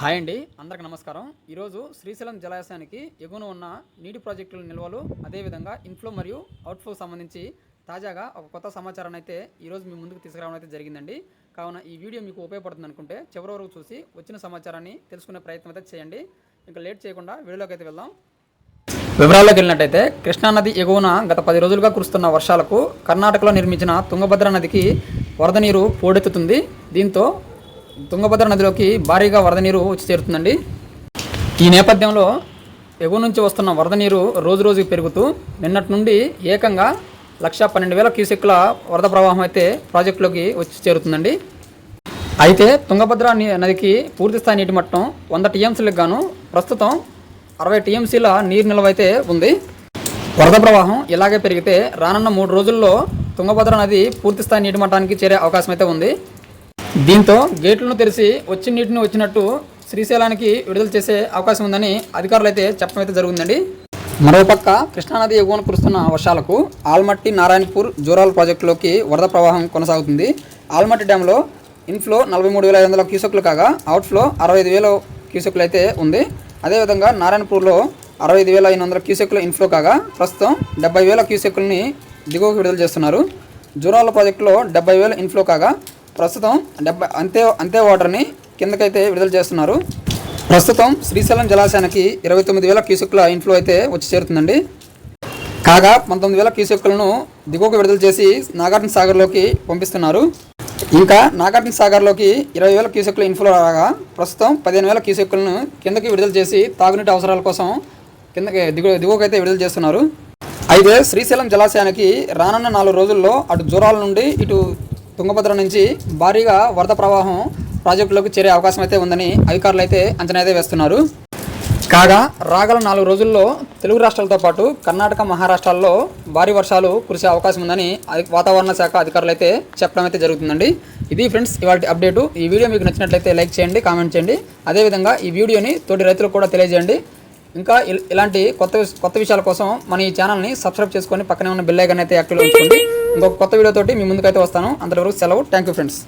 Hi అండి, అందరికి నమస్కారం. ఈరోజు శ్రీశైలం జలాశయానికి ఎగువన ఉన్న నీటి ప్రాజెక్టుల నిల్వలు, అదేవిధంగా ఇన్ఫ్లో మరియు అవుట్ఫ్లో సంబంధించి తాజాగా ఒక కొత్త సమాచారాన్ని అయితే ఈరోజు మీ ముందుకు తీసుకురావడం అయితే జరిగిందండి. కావున ఈ వీడియో మీకు ఉపయోగపడుతుంది అనుకుంటే చివరి వరకు చూసి వచ్చిన సమాచారాన్ని తెలుసుకునే ప్రయత్నం అయితే చేయండి. ఇంకా లేట్ చేయకుండా వీడియోలోకి అయితే వెళ్దాం. వివరాల్లోకి వెళ్ళినట్టయితే కృష్ణానది ఎగువన గత 10 రోజులుగా కురుస్తున్న వర్షాలకు కర్ణాటకలో నిర్మించిన తుంగభద్ర నదికి వరద నీరు పోడెత్తుతుంది. దీంతో తుంగభద్ర నదిలోకి భారీగా వరద నీరు వచ్చి చేరుతుందండి. ఈ నేపథ్యంలో ఎగువ నుంచి వస్తున్న వరద నీరు రోజురోజుకి పెరుగుతూ నిన్నటి నుండి ఏకంగా 112,000 క్యూసెక్ల వరద ప్రవాహం అయితే ప్రాజెక్టులోకి వచ్చి చేరుతుందండి. అయితే తుంగభద్ర నదికి పూర్తిస్థాయి నీటి మట్టం 100 టీఎంసీలకు గాను ప్రస్తుతం 60 టీఎంసీల నీరు నిల్వ అయితే ఉంది. వరద ప్రవాహం ఇలాగే పెరిగితే రానున్న 3 రోజుల్లో తుంగభద్ర నది పూర్తిస్థాయి నీటి మట్టానికి చేరే అవకాశం అయితే ఉంది. దీంతో గేట్లను తెరిచి వచ్చిన నీటిని వచ్చినట్టు శ్రీశైలానికి విడుదల చేసే అవకాశం ఉందని అధికారులు అయితే చెప్పడం అయితే జరుగుతుందండి. మరోపక్క కృష్ణానది ఎగువన కురుస్తున్న వర్షాలకు ఆల్మట్టి నారాయణపూర్ జోరాల్ ప్రాజెక్టులోకి వరద ప్రవాహం కొనసాగుతుంది. ఆల్మట్టి డ్యాంలో ఇన్ఫ్లో 43,500 క్యూసెక్లు కాగా అవుట్ఫ్లో 65,000 క్యూసెక్లు అయితే ఉంది. అదేవిధంగా నారాయణపూర్లో 65,500 క్యూసెక్లు ఇన్ఫ్లో కాగా ప్రస్తుతం 70,000 క్యూసెక్లని దిగువకు విడుదల చేస్తున్నారు. జోరాల్ ప్రాజెక్టులో 70,000 ఇన్ఫ్లో కాగా ప్రస్తుతం అంతే వాటర్ని కిందకైతే విడుదల చేస్తున్నారు. ప్రస్తుతం శ్రీశైలం జలాశయానికి 29,000 క్యూసెక్ల ఇన్ఫ్లో అయితే వచ్చి చేరుతుందండి. కాగా 19,000 క్యూసెక్లను దిగువకు విడుదల చేసి నాగార్జున సాగర్లోకి పంపిస్తున్నారు. ఇంకా నాగార్జున సాగర్లోకి 20,000 క్యూసెక్ల ఇన్ఫ్లో రాగా ప్రస్తుతం 15,000 క్యూసెక్లను కిందకి విడుదల చేసి తాగునీటి అవసరాల కోసం దిగువకు అయితే విడుదల చేస్తున్నారు. అయితే శ్రీశైలం జలాశయానికి రానున్న 4 రోజుల్లో అటు జోరాల నుండి ఇటు తుంగభద్ర నుంచి భారీగా వరద ప్రవాహం ప్రాజెక్టులోకి చేరే అవకాశం అయితే ఉందని అధికారులు అయితే అంచనా అయితే వేస్తున్నారు. కాగా రాగల 4 రోజుల్లో తెలుగు రాష్ట్రాలతో పాటు కర్ణాటక, మహారాష్ట్రాల్లో భారీ వర్షాలు కురిసే అవకాశం ఉందని వాతావరణ శాఖ అధికారులు అయితే చెప్పడం అయితే జరుగుతుందండి. ఇది ఫ్రెండ్స్ ఇవాళ అప్డేటు. ఈ వీడియో మీకు నచ్చినట్లయితే లైక్ చేయండి, కామెంట్ చేయండి. అదేవిధంగా ఈ వీడియోని తోటి రైతులకు కూడా తెలియజేయండి. ఇంకా ఇలాంటి కొత్త విషయాల కోసం మన ఈ ఛానల్ని సబ్స్క్రైబ్ చేసుకొని పక్కనే ఉన్న బెల్ ఐకాన్ అయితే యాక్టివ్లో ఉంచుకోండి. ఇంకొక కొత్త వీడియోతోటి మీ ముందుకైతే వస్తాను. అంతవరకు సెలవు. Thank you friends.